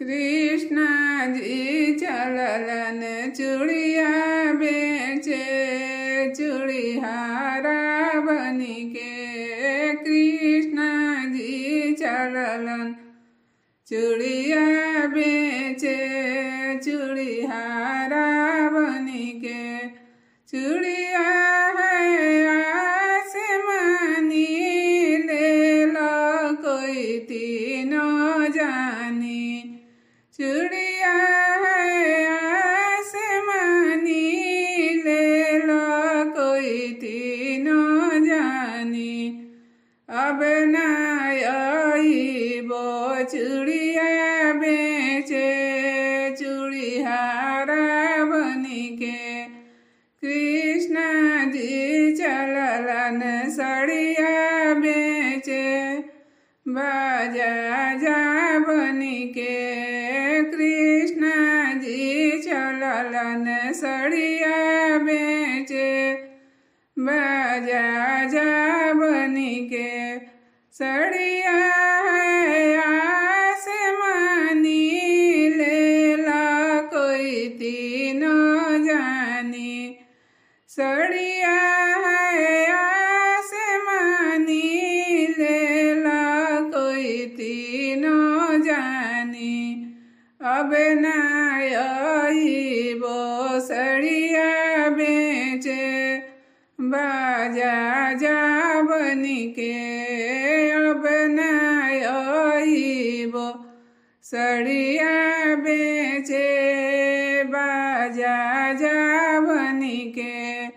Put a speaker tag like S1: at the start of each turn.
S1: कृष्ण जी चललन चूड़िया बेचे, चूड़िहारा बनी के। कृष्ण जी चललन चूड़िया बेचे, चूड़िहारा बनी के। चूड़िया है आसमानी, ले लो कोई तीनों जानी। चूड़िया है आसमानी, ले लो कोई तीनों जानी। अब ना वो चूड़िया बेचे, चूड़िहारा बनी के। कृष्ण जी चललन सड़िया बेचे, बाजा जा बनी के। कृष्ण जी चललन सड़िया बेचे, बाजा जा बनी के। सड़िया है आसमानी, ले ला कोई तीनों जानी। सड़िया है आसमानी, ले ला कोई तीनों जानी। अब ना वो सड़िया बेचे, बाजा जा बनी के। अब ना वो सड़िया बेचे,